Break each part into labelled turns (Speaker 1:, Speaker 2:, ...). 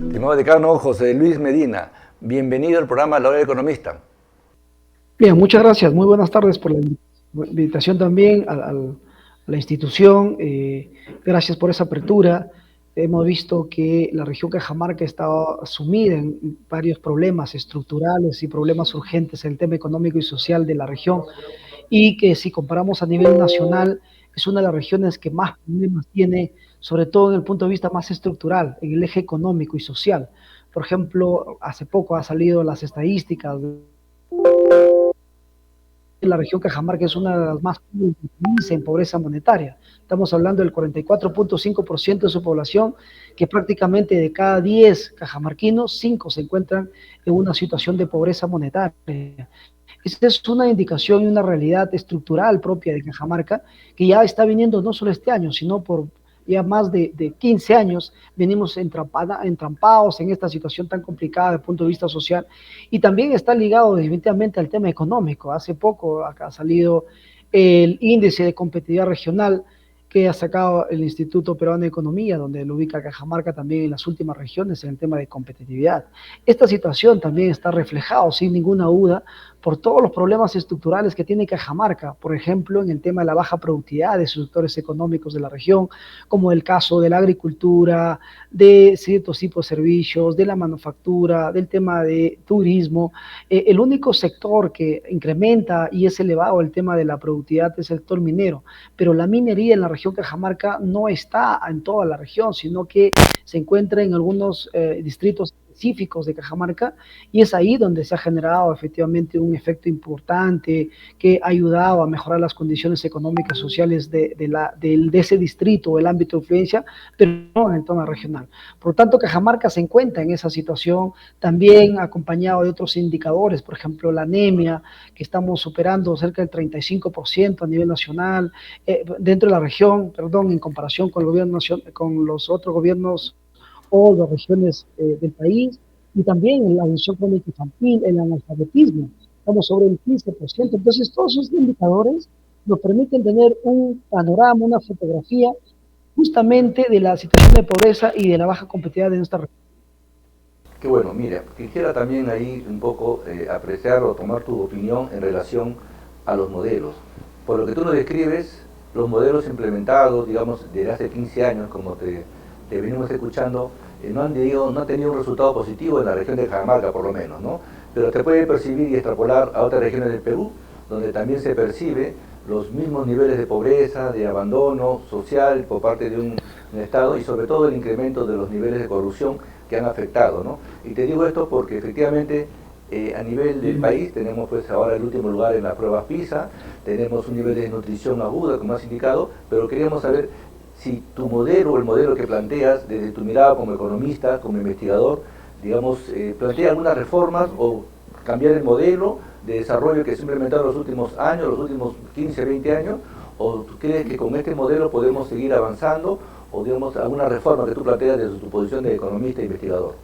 Speaker 1: Estimado decano José Luis Medina, bienvenido al programa La Hora del Economista.
Speaker 2: Bien, muchas gracias. Muy buenas tardes por la invitación también a la institución. Gracias por esa apertura. Hemos visto que la región Cajamarca está sumida en varios problemas estructurales y problemas urgentes en el tema económico y social de la región, y que si comparamos a nivel nacional es una de las regiones que más problemas tiene, sobre todo en el punto de vista más estructural, en el eje económico y social. Por ejemplo, hace poco ha salido las estadísticas de la región Cajamarca, es una de las más pobres en pobreza monetaria. Estamos hablando del 44.5% de su población, que prácticamente de cada 10 cajamarquinos, 5 se encuentran en una situación de pobreza monetaria. Esta es una indicación y una realidad estructural propia de Cajamarca, que ya está viniendo no solo este año, sino por ya más de 15 años venimos entrampados en esta situación tan complicada desde el punto de vista social, y también está ligado definitivamente al tema económico. Hace poco acá ha salido el índice de competitividad regional que ha sacado el Instituto Peruano de Economía, donde lo ubica Cajamarca también en las últimas regiones en el tema de competitividad. Esta situación también está reflejada, sin ninguna duda, por todos los problemas estructurales que tiene Cajamarca, por ejemplo, en el tema de la baja productividad de sus sectores económicos de la región, como el caso de la agricultura, de ciertos tipos de servicios, de la manufactura, del tema de turismo. El único sector que incrementa y es elevado el tema de la productividad es el sector minero, pero la minería en la región Cajamarca no está en toda la región, sino que se encuentra en algunos distritos específicos de Cajamarca, y es ahí donde se ha generado efectivamente un efecto importante que ha ayudado a mejorar las condiciones económicas sociales de ese distrito o el ámbito de influencia, pero no en el tema regional. Por lo tanto, Cajamarca se encuentra en esa situación, también acompañado de otros indicadores, por ejemplo, la anemia, que estamos superando cerca del 35% a nivel nacional, dentro de la región, perdón, en comparación con el gobierno nacional, con los otros gobiernos o las regiones del país, y también en la atención crónica infantil, el analfabetismo, estamos sobre el 15%. Entonces, todos esos indicadores nos permiten tener un panorama, una fotografía justamente de la situación de pobreza y de la baja competitividad de nuestra región.
Speaker 1: Qué bueno, mira, quisiera también ahí un poco apreciar o tomar tu opinión en relación a los modelos. Por lo que tú nos describes, los modelos implementados, digamos, desde hace 15 años, como te venimos escuchando, no han tenido un resultado positivo en la región de Cajamarca, por lo menos, ¿no? Pero te puede percibir y extrapolar a otras regiones del Perú, donde también se percibe los mismos niveles de pobreza, de abandono social por parte de un Estado, y sobre todo el incremento de los niveles de corrupción que han afectado, ¿no? Y te digo esto porque efectivamente a nivel del país tenemos pues ahora el último lugar en las pruebas PISA, tenemos un nivel de desnutrición aguda, como has indicado, pero queríamos saber si tu modelo o el modelo que planteas desde tu mirada como economista, como investigador, digamos, plantea algunas reformas o cambiar el modelo de desarrollo que se ha implementado en los últimos años, los últimos 15, 20 años, o tú crees que con este modelo podemos seguir avanzando, o digamos alguna reforma que tú planteas desde tu posición de economista e investigador.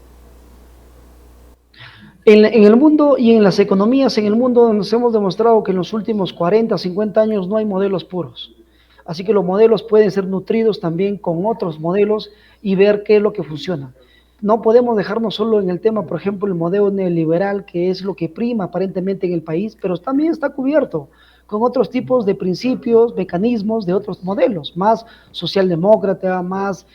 Speaker 2: En el mundo y en las economías en el mundo nos hemos demostrado que en los últimos 40, 50 años no hay modelos puros. Así que los modelos pueden ser nutridos también con otros modelos y ver qué es lo que funciona. No podemos dejarnos solo en el tema, por ejemplo, el modelo neoliberal, que es lo que prima aparentemente en el país, pero también está cubierto con otros tipos de principios, mecanismos de otros modelos, más socialdemócrata, más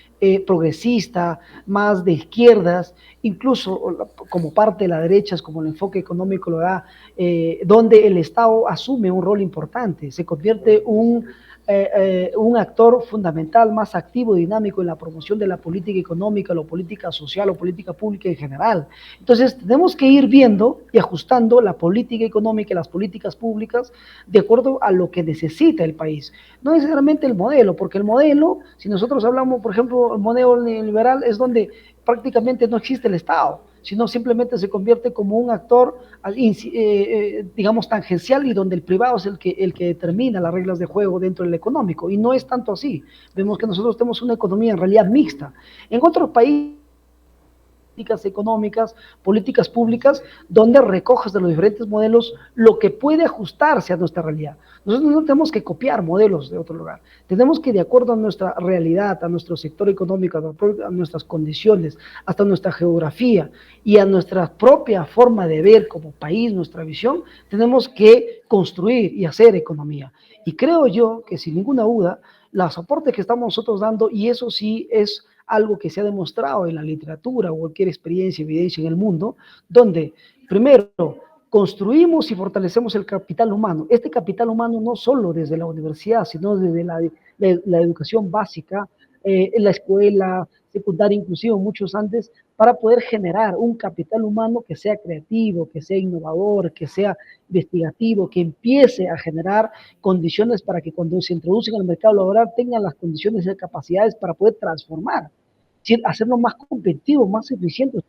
Speaker 2: progresista, más de izquierdas, incluso como parte de la derecha, como el enfoque económico lo da, donde el Estado asume un rol importante, se convierte un actor fundamental, más activo, dinámico en la promoción de la política económica, la política social o política pública en general. Entonces, tenemos que ir viendo y ajustando la política económica y las políticas públicas de acuerdo a lo que necesita el país. No necesariamente el modelo, porque el modelo, si nosotros hablamos, por ejemplo, el modelo neoliberal es donde prácticamente no existe el Estado, sino simplemente se convierte como un actor, digamos, tangencial, y donde el privado es el que determina las reglas de juego dentro del económico, y no es tanto así. Vemos que nosotros tenemos una economía en realidad mixta. En otros países políticas económicas, políticas públicas, donde recojas de los diferentes modelos lo que puede ajustarse a nuestra realidad. Nosotros no tenemos que copiar modelos de otro lugar, tenemos que, de acuerdo a nuestra realidad, a nuestro sector económico, a nuestras condiciones, hasta nuestra geografía y a nuestra propia forma de ver como país, nuestra visión, tenemos que construir y hacer economía. Y creo yo que sin ninguna duda, los aportes que estamos nosotros dando, y eso sí es algo que se ha demostrado en la literatura o cualquier experiencia, evidencia en el mundo, donde primero construimos y fortalecemos el capital humano. Este capital humano no solo desde la universidad, sino desde la educación básica, en la escuela secundaria, inclusive muchos antes, para poder generar un capital humano que sea creativo, que sea innovador, que sea investigativo, que empiece a generar condiciones para que cuando se introducen al mercado laboral tengan las condiciones y capacidades para poder transformar, hacerlo más competitivo, más eficiente.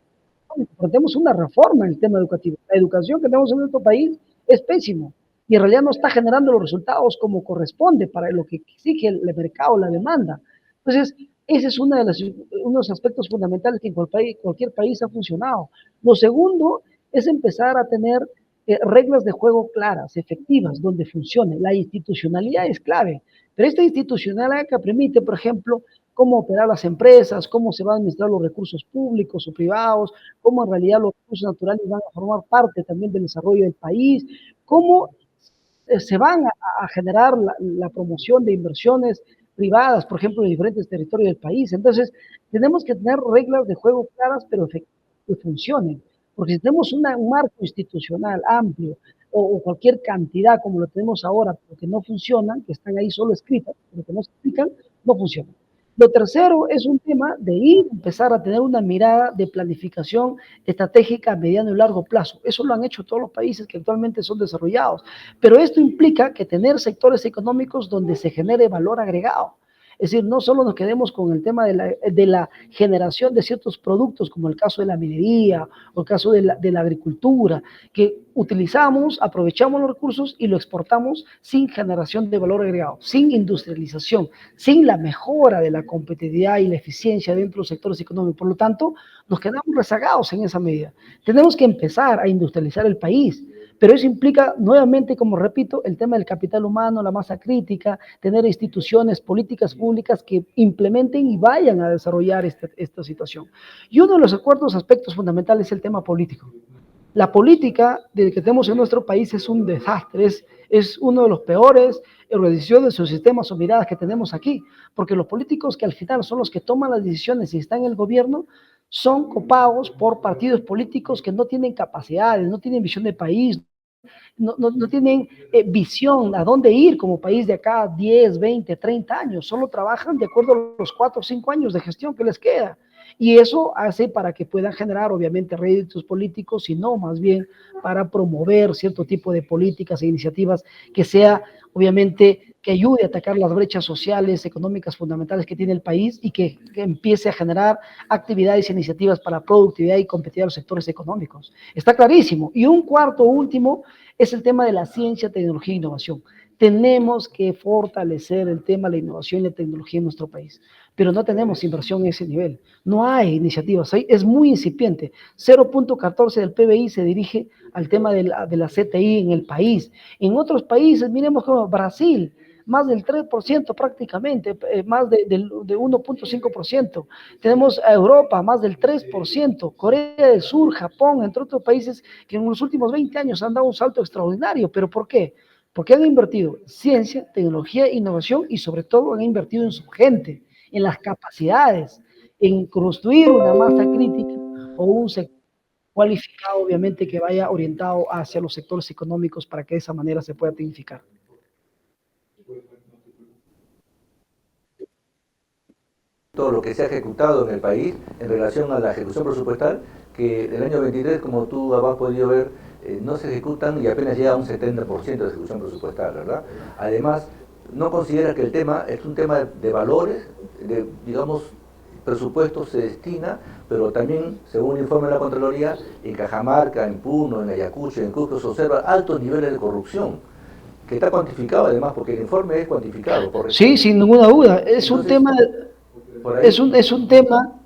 Speaker 2: Tenemos una reforma en el tema educativo. La educación que tenemos en nuestro país es pésima y en realidad no está generando los resultados como corresponde para lo que exige el mercado, la demanda. Entonces, ese es uno de los aspectos fundamentales que en cualquier país ha funcionado. Lo segundo es empezar a tener reglas de juego claras, efectivas, donde funcione. La institucionalidad es clave, pero esta institucionalidad que permite, por ejemplo, cómo operar las empresas, cómo se van a administrar los recursos públicos o privados, cómo en realidad los recursos naturales van a formar parte también del desarrollo del país, cómo se van a generar la promoción de inversiones privadas, por ejemplo, en diferentes territorios del país. Entonces, tenemos que tener reglas de juego claras, pero efectivas, que funcionen. Porque si tenemos un marco institucional amplio o cualquier cantidad como lo tenemos ahora, pero que no funcionan, que están ahí solo escritas, pero que no se explican, no funcionan. Lo tercero es un tema de empezar a tener una mirada de planificación estratégica a mediano y largo plazo. Eso lo han hecho todos los países que actualmente son desarrollados. Pero esto implica que tener sectores económicos donde se genere valor agregado. Es decir, no solo nos quedemos con el tema de la generación de ciertos productos, como el caso de la minería o el caso de la agricultura, que utilizamos, aprovechamos los recursos y lo exportamos sin generación de valor agregado, sin industrialización, sin la mejora de la competitividad y la eficiencia dentro de los sectores económicos. Por lo tanto, nos quedamos rezagados en esa medida. Tenemos que empezar a industrializar el país, pero eso implica, nuevamente, como repito, el tema del capital humano, la masa crítica, tener instituciones, políticas públicas que implementen y vayan a desarrollar esta situación. Y uno de los aspectos fundamentales es el tema político. La política que tenemos en nuestro país es un desastre, es uno de los peores organizaciones o sistemas o miradas que tenemos aquí, porque los políticos que al final son los que toman las decisiones y están en el gobierno, son copados por partidos políticos que no tienen capacidades, no tienen visión de país, no tienen visión a dónde ir como país de acá 10, 20, 30 años, solo trabajan de acuerdo a los 4 o 5 años de gestión que les queda. Y eso hace para que puedan generar, obviamente, réditos políticos, sino más bien para promover cierto tipo de políticas e iniciativas que sea, obviamente, que ayude a atacar las brechas sociales, económicas fundamentales que tiene el país y que empiece a generar actividades e iniciativas para productividad y competitividad de los sectores económicos. Está clarísimo. Y un cuarto, último, es el tema de la ciencia, tecnología e innovación. Tenemos que fortalecer el tema de la innovación y la tecnología en nuestro país, pero no tenemos inversión en ese nivel. No hay iniciativas, es muy incipiente. 0.14 del PBI se dirige al tema de la CTI en el país. En otros países, miremos como Brasil, más del 3% prácticamente, más de 1.5%. Tenemos a Europa, más del 3%, Corea del Sur, Japón, entre otros países que en los últimos 20 años han dado un salto extraordinario. ¿Pero por qué? Porque han invertido en ciencia, tecnología, innovación y sobre todo han invertido en su gente, en las capacidades, en construir una masa crítica o un sector cualificado, obviamente, que vaya orientado hacia los sectores económicos para que de esa manera se pueda tecnificar.
Speaker 1: Todo lo que se ha ejecutado en el país en relación a la ejecución presupuestal, que el año 23, como tú has podido ver, no se ejecutan y apenas llega a un 70% de ejecución presupuestal, ¿verdad? Además, no considera que el tema es un tema de valores, de, digamos, presupuesto se destina, pero también, según el informe de la Contraloría, en Cajamarca, en Puno, en Ayacucho, en Cusco, se observa altos niveles de corrupción, que está cuantificado además, porque el informe es cuantificado.
Speaker 2: Sí, sin ninguna duda, es un tema... Es un tema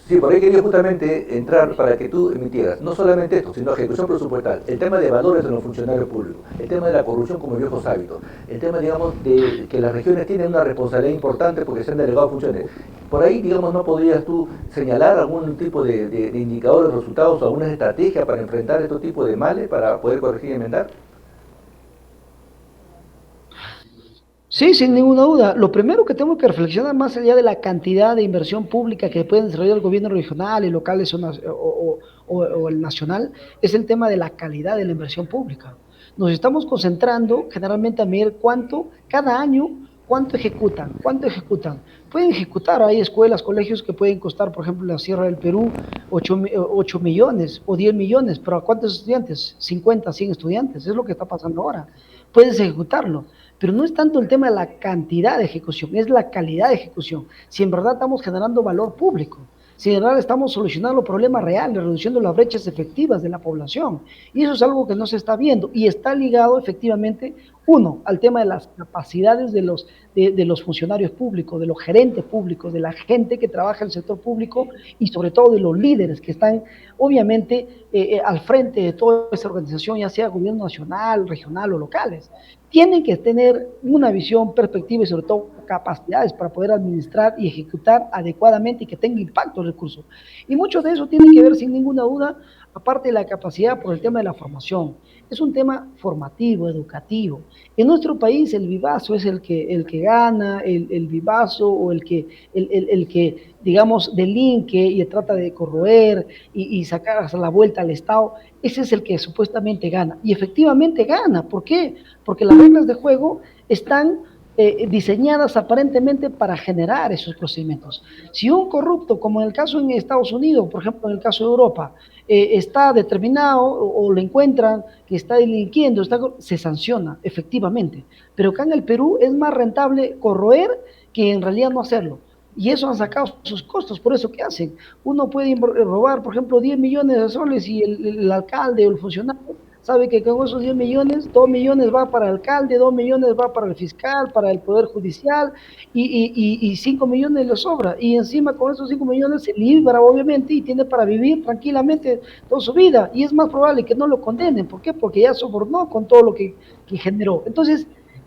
Speaker 1: Sí, por ahí quería justamente entrar para que tú emitieras no solamente esto, sino ejecución presupuestal, el tema de valores de los funcionarios públicos, el tema de la corrupción como viejos hábitos, el tema, digamos, de que las regiones tienen una responsabilidad importante porque se han delegado funciones. Por ahí, digamos, ¿no podrías tú señalar algún tipo de indicadores, resultados o alguna estrategia para enfrentar estos tipos de males, para poder corregir y enmendar?
Speaker 2: Sí, sin ninguna duda. Lo primero que tengo que reflexionar más allá de la cantidad de inversión pública que pueden desarrollar el gobierno regional y locales o el nacional es el tema de la calidad de la inversión pública. Nos estamos concentrando generalmente a medir cada año, cuánto ejecutan. Pueden ejecutar, hay escuelas, colegios que pueden costar, por ejemplo, en la Sierra del Perú, 8 millones o 10 millones, pero ¿a cuántos estudiantes? 50, 100 estudiantes, es lo que está pasando ahora. Puedes ejecutarlo, pero no es tanto el tema de la cantidad de ejecución, es la calidad de ejecución. Si en verdad estamos generando valor público, si en verdad estamos solucionando problemas reales, reduciendo las brechas efectivas de la población. Y eso es algo que no se está viendo y está ligado efectivamente, uno, al tema de las capacidades de los funcionarios públicos, de los gerentes públicos, de la gente que trabaja en el sector público y sobre todo de los líderes que están obviamente al frente de toda esa organización, ya sea gobierno nacional, regional o locales. Tienen que tener una visión, perspectiva y sobre todo capacidades para poder administrar y ejecutar adecuadamente y que tenga impacto el recurso. Y mucho de eso tiene que ver sin ninguna duda, aparte de la capacidad por el tema de la formación. Es un tema formativo, educativo. En nuestro país el vivazo es el que gana, el vivazo o el que digamos, delinque y trata de corroer y sacar hasta la vuelta al Estado, ese es el que supuestamente gana. Y efectivamente gana. ¿Por qué? Porque las reglas de juego están diseñadas aparentemente para generar esos procedimientos. Si un corrupto, como en el caso en Estados Unidos, por ejemplo, en el caso de Europa, está determinado o lo encuentran que está delinquiendo, se sanciona efectivamente. Pero acá en el Perú es más rentable corroer que en realidad no hacerlo. Y eso han sacado sus costos, por eso que hacen. Uno puede robar, por ejemplo, 10 millones de soles y el alcalde o el funcionario sabe que con esos 10 millones, 2 millones va para el alcalde, 2 millones va para el fiscal, para el poder judicial y 5 millones le sobra. Y encima con esos 5 millones se libra, obviamente, y tiene para vivir tranquilamente toda su vida. Y es más probable que no lo condenen. ¿Por qué? Porque ya sobornó con todo lo que generó. Entonces,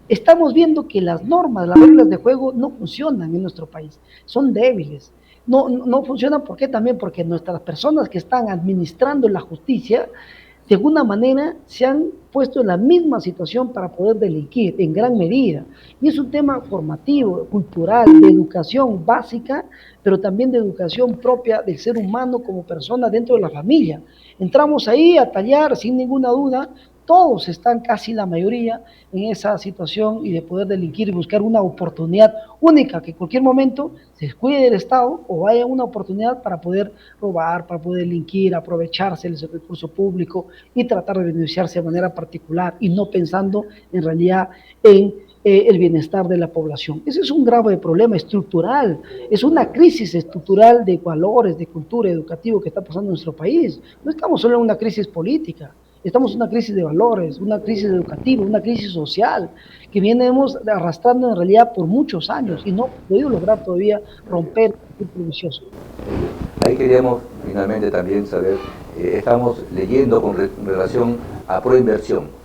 Speaker 2: estamos viendo que las normas, las reglas de juego no funcionan en nuestro país, son débiles. No funcionan, ¿por qué? También porque nuestras personas que están administrando la justicia de alguna manera se han puesto en la misma situación para poder delinquir en gran medida. Y es un tema formativo, cultural, de educación básica, pero también de educación propia del ser humano como persona dentro de la familia. Entramos ahí a tallar sin ninguna duda, todos están, casi la mayoría, en esa situación y de poder delinquir y buscar una oportunidad única, que en cualquier momento se descuide del Estado o haya una oportunidad para poder robar, para poder delinquir, aprovecharse del recurso público y tratar de beneficiarse de manera particular y no pensando en realidad en el bienestar de la población. Ese es un grave problema estructural, es una crisis estructural de valores, de cultura, educativo que está pasando en nuestro país. No estamos solo en una crisis política, estamos en una crisis de valores, una crisis educativa, una crisis social que venimos arrastrando en realidad por muchos años y no hemos podido lograr todavía romper el círculo vicioso.
Speaker 1: Ahí queríamos finalmente también saber, estamos leyendo con relación a Proinversión.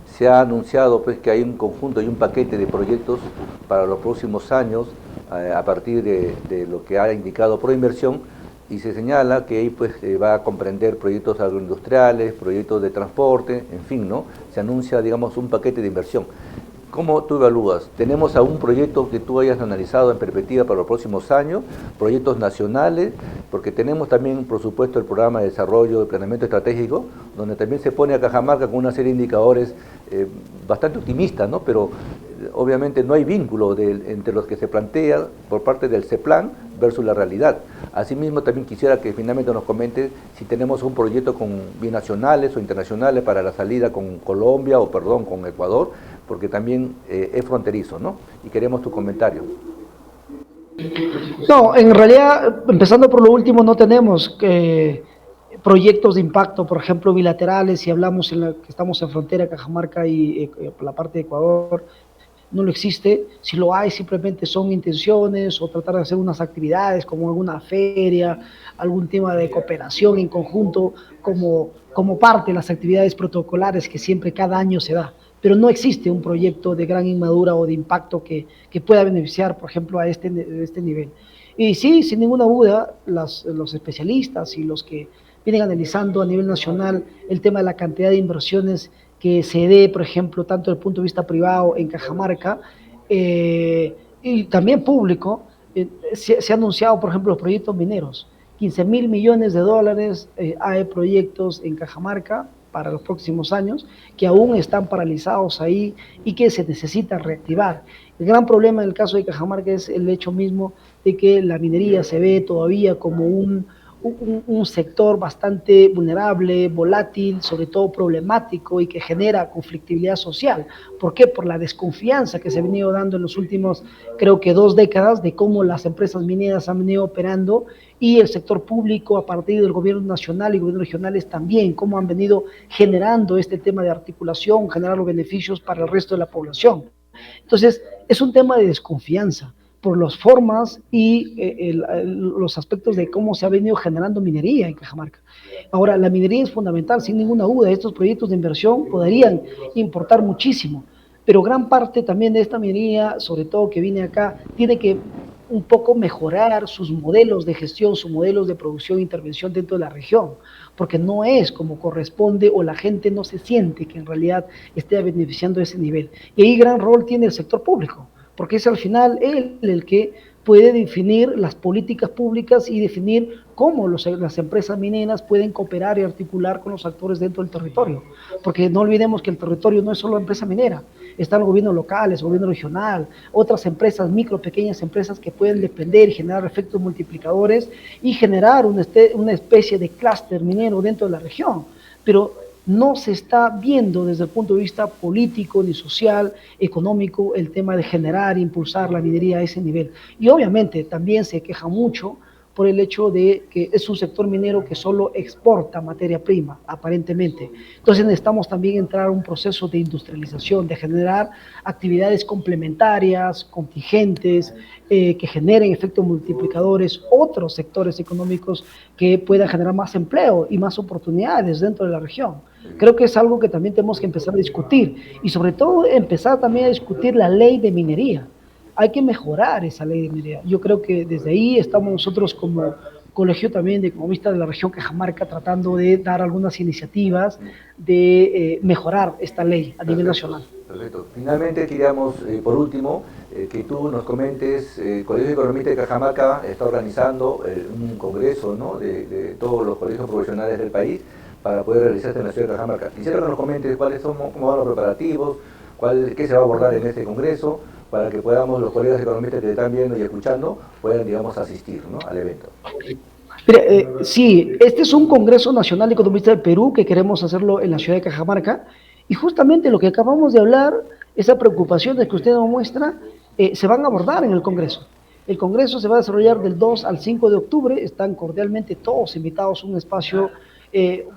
Speaker 1: Se ha anunciado pues que hay un conjunto y un paquete de proyectos para los próximos años a partir de lo que ha indicado Proinversión, y se señala que ahí pues va a comprender proyectos agroindustriales, proyectos de transporte, en fin, ¿no? Se anuncia, digamos, un paquete de inversión. ¿Cómo tú evalúas? ¿Tenemos algún proyecto que tú hayas analizado en perspectiva para los próximos años? ¿Proyectos nacionales? Porque tenemos también, por supuesto, el programa de desarrollo de planeamiento estratégico, donde también se pone a Cajamarca con una serie de indicadores bastante optimistas, ¿no? Pero obviamente no hay vínculo entre los que se plantea por parte del CEPLAN versus la realidad. Asimismo, también quisiera que finalmente nos comentes si tenemos un proyecto con binacionales o internacionales para la salida con Colombia o, perdón, con Ecuador, porque también es fronterizo, ¿no? Y queremos tu comentario.
Speaker 2: No, en realidad, empezando por lo último, no tenemos proyectos de impacto, por ejemplo, bilaterales, si hablamos que estamos en frontera Cajamarca y la parte de Ecuador. no lo existe. Si lo hay, simplemente son intenciones o tratar de hacer unas actividades como alguna feria, algún tema de cooperación en conjunto, como parte de las actividades protocolares que siempre cada año se da. Pero no existe un proyecto de gran inmadura o de impacto que pueda beneficiar, por ejemplo, a este nivel. Y sí, sin ninguna duda, los especialistas y los que vienen analizando a nivel nacional el tema de la cantidad de inversiones que se dé, por ejemplo, tanto desde el punto de vista privado en Cajamarca y también público, se ha anunciado, por ejemplo, los proyectos mineros. 15.000 millones de dólares hay proyectos en Cajamarca para los próximos años que aún están paralizados ahí y que se necesita reactivar. El gran problema en el caso de Cajamarca es el hecho mismo de que la minería se ve todavía como un sector bastante vulnerable, volátil, sobre todo problemático y que genera conflictividad social. ¿Por qué? Por la desconfianza que se ha venido dando en los últimos, creo que 2 décadas, de cómo las empresas mineras han venido operando y el sector público a partir del gobierno nacional y gobiernos regionales también, cómo han venido generando este tema de articulación, generar los beneficios para el resto de la población. Entonces, es un tema de desconfianza por las formas y los aspectos de cómo se ha venido generando minería en Cajamarca. Ahora, la minería es fundamental, sin ninguna duda. Estos proyectos de inversión podrían importar muchísimo, pero gran parte también de esta minería, sobre todo que viene acá, tiene que un poco mejorar sus modelos de gestión, sus modelos de producción e intervención dentro de la región, porque no es como corresponde o la gente no se siente que en realidad esté beneficiando de ese nivel. Y ahí gran rol tiene el sector público, porque es al final él el que puede definir las políticas públicas y definir cómo las empresas mineras pueden cooperar y articular con los actores dentro del territorio. Porque no olvidemos que el territorio no es solo empresa minera, están los gobiernos locales, el gobierno regional, otras empresas, micro, pequeñas empresas que pueden depender y generar efectos multiplicadores y generar una especie de clúster minero dentro de la región. Pero no se está viendo desde el punto de vista político, ni social, económico, el tema de generar e impulsar la minería a ese nivel. Y obviamente también se queja mucho por el hecho de que es un sector minero que solo exporta materia prima, aparentemente. Entonces necesitamos también entrar a un proceso de industrialización, de generar actividades complementarias, contingentes, que generen efectos multiplicadores, otros sectores económicos que puedan generar más empleo y más oportunidades dentro de la región. Creo que es algo que también tenemos que empezar a discutir y sobre todo empezar también a discutir la ley de minería. Hay que mejorar esa ley de minería. Yo creo que desde ahí estamos nosotros como colegio también de economistas de la región Cajamarca tratando de dar algunas iniciativas de mejorar esta ley a nivel nacional.
Speaker 1: Perfecto. Finalmente queríamos, por último, que tú nos comentes, el Colegio de Economistas de Cajamarca está organizando un congreso, ¿no?, de todos los colegios profesionales del país para poder realizarse en la ciudad de Cajamarca. Quisiera que nos comentes cuáles son, cómo van los preparativos, qué se va a abordar en este congreso, para que podamos, los colegas economistas que están viendo y escuchando, puedan, digamos, asistir, ¿no?, al evento.
Speaker 2: Mira, sí, este es un Congreso Nacional de Economistas del Perú que queremos hacerlo en la ciudad de Cajamarca y justamente lo que acabamos de hablar, esa preocupación de que usted nos muestra, se van a abordar en el Congreso. El Congreso se va a desarrollar del 2 al 5 de octubre, están cordialmente todos invitados a un espacio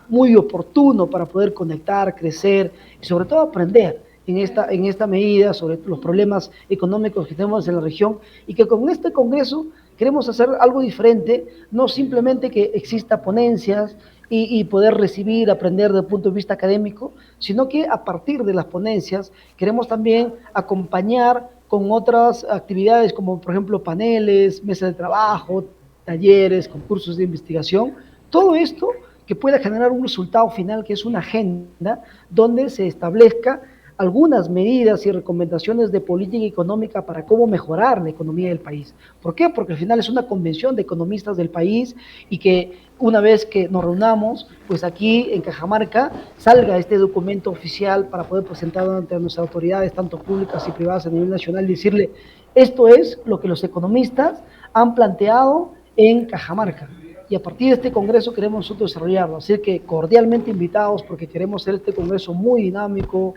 Speaker 2: muy oportuno para poder conectar, crecer y sobre todo aprender en esta medida sobre los problemas económicos que tenemos en la región y que con este Congreso queremos hacer algo diferente, no simplemente que exista ponencias y poder recibir, aprender desde el punto de vista académico, sino que a partir de las ponencias queremos también acompañar con otras actividades como por ejemplo paneles, mesas de trabajo, talleres, concursos de investigación, todo esto que pueda generar un resultado final que es una agenda donde se establezca algunas medidas y recomendaciones de política económica para cómo mejorar la economía del país. ¿Por qué? Porque al final es una convención de economistas del país y que una vez que nos reunamos, pues aquí en Cajamarca salga este documento oficial para poder presentarlo ante nuestras autoridades, tanto públicas y privadas a nivel nacional, y decirle, esto es lo que los economistas han planteado en Cajamarca. Y a partir de este congreso queremos nosotros desarrollarlo, así que cordialmente invitados porque queremos hacer este congreso muy dinámico,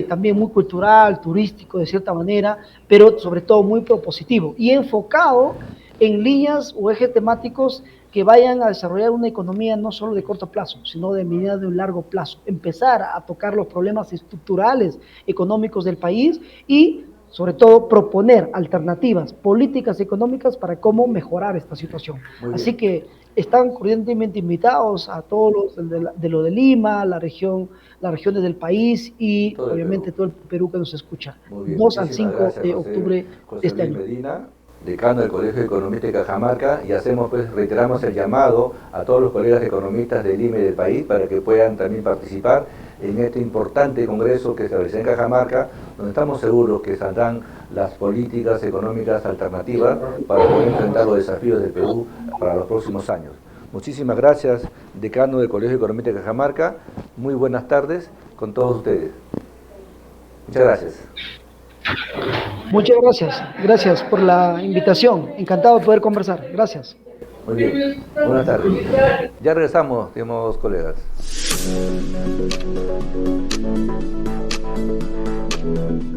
Speaker 2: también muy cultural, turístico de cierta manera, pero sobre todo muy propositivo y enfocado en líneas o ejes temáticos que vayan a desarrollar una economía no solo de corto plazo, sino de medida de un largo plazo, empezar a tocar los problemas estructurales económicos del país y sobre todo proponer alternativas políticas y económicas para cómo mejorar esta situación. Así que están cordialmente invitados a todos los de lo de Lima, las regiones del país y
Speaker 1: todo
Speaker 2: obviamente todo el Perú que nos escucha. 2 al 5
Speaker 1: gracias,
Speaker 2: de
Speaker 1: José,
Speaker 2: octubre
Speaker 1: José
Speaker 2: de este
Speaker 1: Luis
Speaker 2: año.
Speaker 1: Medina, decano del Colegio de Economistas de Cajamarca, y hacemos, pues, reiteramos el llamado a todos los colegas economistas de Lima y del país para que puedan también participar en este importante congreso que se realiza en Cajamarca, donde estamos seguros que saldrán las políticas económicas alternativas para poder enfrentar los desafíos del Perú para los próximos años. Muchísimas gracias, decano del Colegio de Economistas de Cajamarca. Muy buenas tardes con todos ustedes. Muchas gracias.
Speaker 2: Muchas gracias por la invitación. Encantado de poder conversar. Gracias.
Speaker 1: Muy bien, buenas tardes. Ya regresamos, estimados colegas.